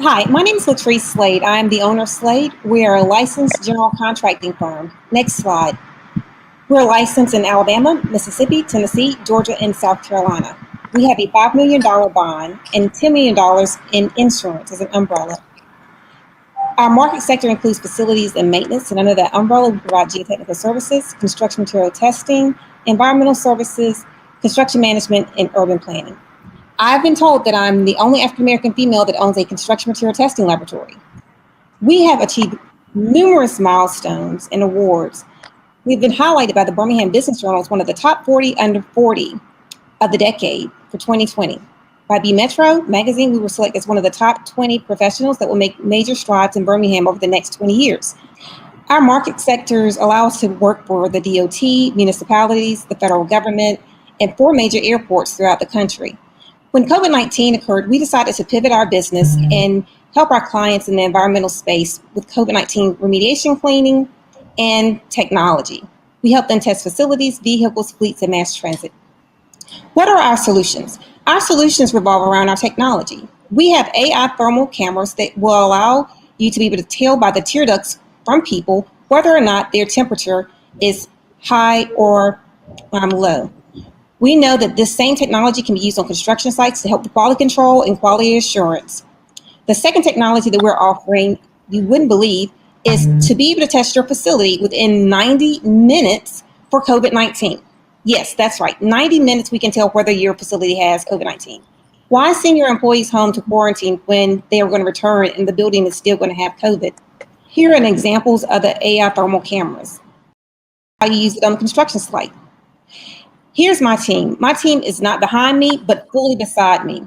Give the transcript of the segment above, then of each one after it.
Hi, my name is Latrice Slade. I am the owner of Slade. We are a licensed general contracting firm. Next slide. We're licensed in Alabama, Mississippi, Tennessee, Georgia, and South Carolina. We have a $5 million bond and $10 million in insurance as an umbrella. Our market sector includes facilities and maintenance, and under that umbrella, we provide geotechnical services, construction material testing, environmental services, construction management, and urban planning. I've been told that I'm the only African-American female that owns a construction material testing laboratory. We have achieved numerous milestones and awards. We've been highlighted by the Birmingham Business Journal as one of the top 40 under 40 of the decade for 2020. By B Metro magazine, we were selected as one of the top 20 professionals that will make major strides in Birmingham over the next 20 years. Our market sectors allow us to work for the DOT, municipalities, the federal government, and 4 major airports throughout the country. When COVID-19 occurred, we decided to pivot our business and help our clients in the environmental space with COVID-19 remediation cleaning and technology. We help them test facilities, vehicles, fleets, and mass transit. What are our solutions? Our solutions revolve around our technology. We have AI thermal cameras that will allow you to be able to tell by the tear ducts from people whether or not their temperature is high or low. We know that this same technology can be used on construction sites to help with quality control and quality assurance. The second technology that we're offering, you wouldn't believe, is to be able to test your facility within 90 minutes for COVID-19. Yes, that's right. 90 minutes we can tell whether your facility has COVID-19. Why send your employees home to quarantine when they are going to return and the building is still going to have COVID? Here are examples of the AI thermal cameras. How you use it on the construction site. Here's my team. My team is not behind me, but fully beside me.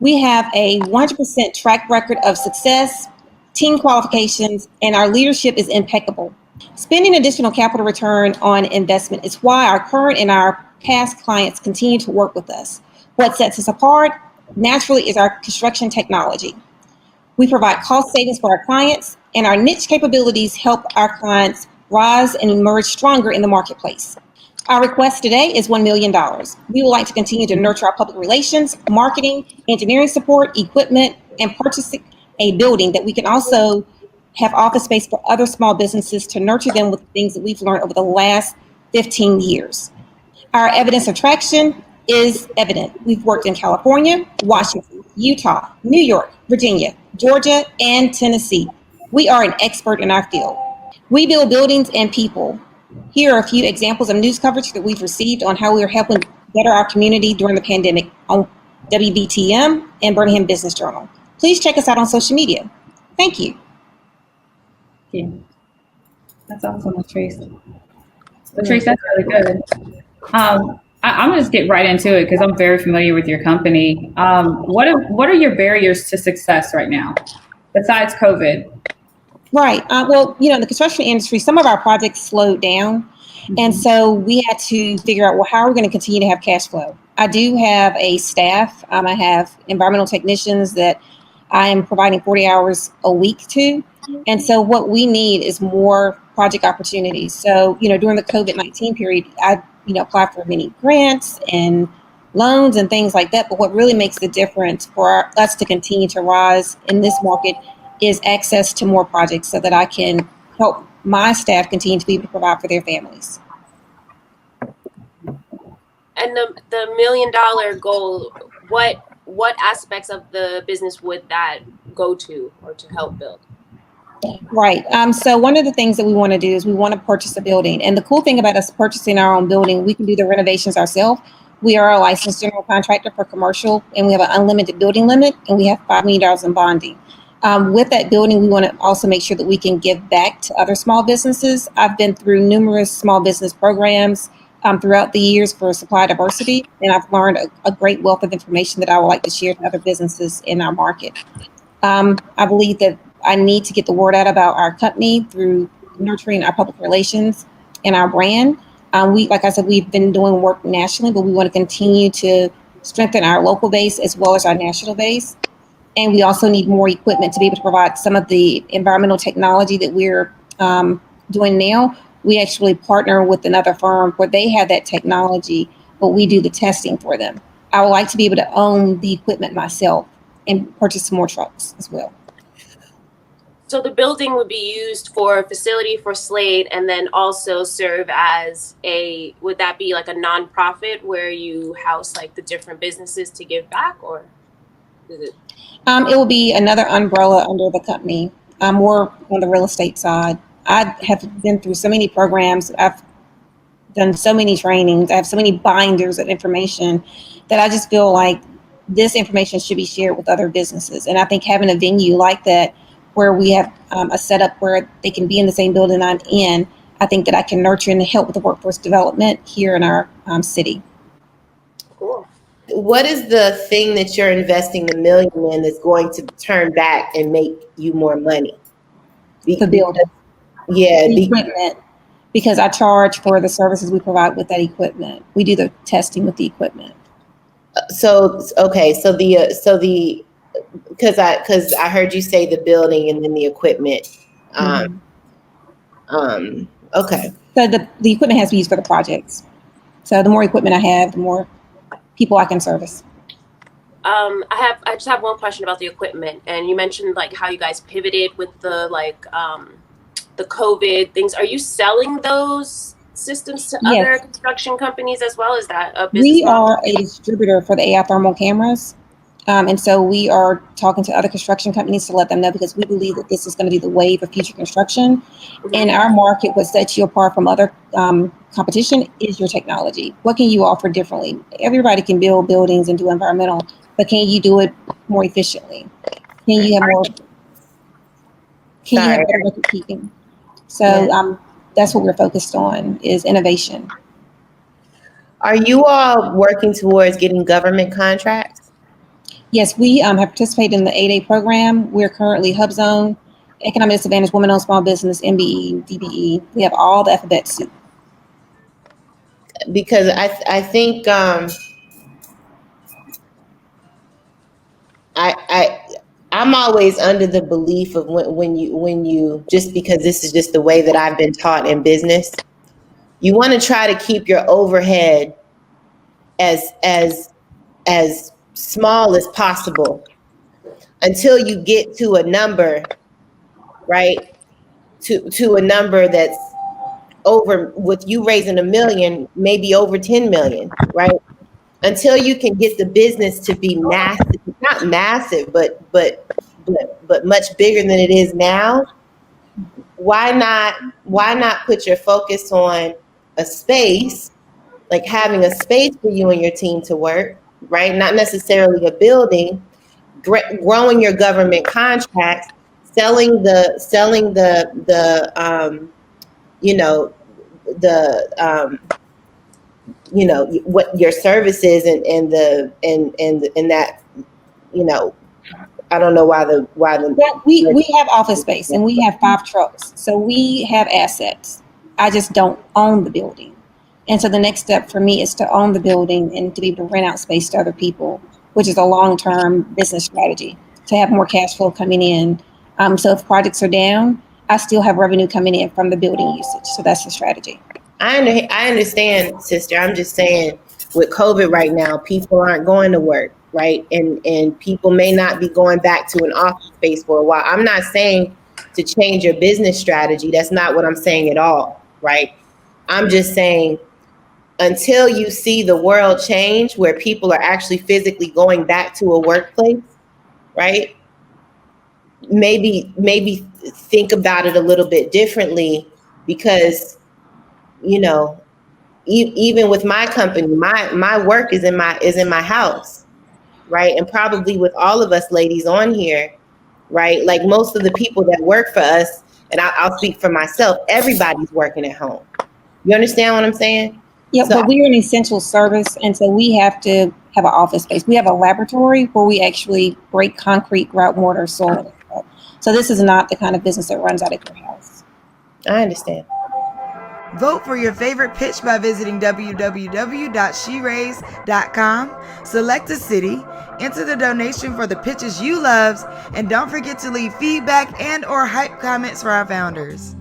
We have a 100% track record of success, team qualifications, and our leadership is impeccable. Spending additional capital return on investment is why our current and our past clients continue to work with us. What sets us apart, naturally, is our construction technology. We provide cost savings for our clients, and our niche capabilities help our clients rise and emerge stronger in the marketplace. Our request today is $1 million. We would like to continue to nurture our public relations, marketing, engineering support, equipment, and purchasing a building that we can also have office space for other small businesses to nurture them with things that we've learned over the last 15 years. Our evidence of traction is evident. We've worked in California, Washington, Utah, New York, Virginia, Georgia, and Tennessee. We are an expert in our field. We build buildings and people. Here are a few examples of news coverage that we've received on how we are helping better our community during the pandemic on WBTM and Birmingham Business Journal. Please check us out on social media. Thank you. Yeah. That's awesome, Latrice. Latrice, that's really good. I'm gonna just get right into it because I'm very familiar with your company. What are your barriers to success right now, besides COVID? Right. Well, in the construction industry, some of our projects slowed down. And so we had to figure out, well, how are we going to continue to have cash flow? I do have a staff. I have environmental technicians that I am providing 40 hours a week to. And so what we need is more project opportunities. So, during the COVID-19 period, I, applied for many grants and loans and things like that. But what really makes the difference for us to continue to rise in this market is access to more projects so that I can help my staff continue to be able to provide for their families. And the $1 million goal, what aspects of the business would that go to or to help build? Right. So one of the things that we want to do is we want to purchase a building. And the cool thing about us purchasing our own building, we can do the renovations ourselves. We are a licensed general contractor for commercial, and we have an unlimited building limit, and we have $5 million in bonding. With that building, we want to also make sure that we can give back to other small businesses. I've been through numerous small business programs throughout the years for supply diversity, and I've learned a great wealth of information that I would like to share to other businesses in our market. I believe that I need to get the word out about our company through nurturing our public relations and our brand. Like I said, we've been doing work nationally, but we want to continue to strengthen our local base as well as our national base. And we also need more equipment to be able to provide some of the environmental technology that we're doing now. We actually partner with another firm where they have that technology, but we do the testing for them. I would like to be able to own the equipment myself and purchase some more trucks as well. So the building would be used for a facility for Slade, and then also serve as would that be like a nonprofit where you house like the different businesses to give back, or is it? It will be another umbrella under the company, more on the real estate side. I have been through so many programs. I've done so many trainings. I have so many binders of information that I just feel like this information should be shared with other businesses. And I think having a venue like that, where we have a setup where they can be in the same building I'm in, I think that I can nurture and help with the workforce development here in our city. Cool. What is the thing that you're investing $1 million in that's going to turn back and make you more money? The building. Yeah. The equipment. Because I charge for the services we provide with that equipment. We do the testing with the equipment. Because I heard you say the building and then the equipment. Okay. So the equipment has to be used for the projects. So the more equipment I have, the more people I can service. I just have one question about the equipment, and you mentioned like how you guys pivoted with the the COVID things. Are you selling those systems to other construction companies as well? Is that a business We model? are a distributor for the AI thermal cameras. And so we are talking to other construction companies to let them know, because we believe that this is going to be the wave of future construction. In our market, what sets you apart from other competition is your technology. What can you offer differently? Everybody can build buildings and do environmental, but can you do it more efficiently? Can you have more? Can you have better record keeping? So that's what we're focused on, is innovation. Are you all working towards getting government contracts? Yes, we have participated in the 8A program. We're currently HubZone, Economic Disadvantage, Women-Owned Small Business, MBE, DBE. We have all the alphabet soup. Because I think I'm always under the belief of when you just because this is just the way that I've been taught in business, you want to try to keep your overhead as small as possible until you get to a number, right? To a number that's over, with you raising $1 million, maybe over 10 million, right? Until you can get the business to be massive, not massive, but much bigger than it is now. Why not put your focus on a space, like having a space for you and your team to work, right? Not necessarily a building, growing your government contracts, selling the what your services and that, I don't know why the. Well, we have office space and we have 5 trucks, so we have assets. I just don't own the building, and so the next step for me is to own the building and to be able to rent out space to other people, which is a long-term business strategy to have more cash flow coming in. So if projects are down, I still have revenue coming in from the building usage. So that's the strategy. I understand, sister. I'm just saying, with COVID right now, people aren't going to work, right? And people may not be going back to an office space for a while. I'm not saying to change your business strategy. That's not what I'm saying at all, right? I'm just saying, until you see the world change where people are actually physically going back to a workplace, right? Maybe think about it a little bit differently, because even with my company, my work is in my house, right? And probably with all of us ladies on here, right? Like most of the people that work for us, and I'll speak for myself, everybody's working at home. You understand what I'm saying? Yeah, but we're an essential service, and so we have to have an office space. We have a laboratory where we actually break concrete, grout mortar, soil. So this is not the kind of business that runs out of your house. I understand. Vote for your favorite pitch by visiting www.sheraise.com. Select a city, enter the donation for the pitches you love, and don't forget to leave feedback and/or hype comments for our founders.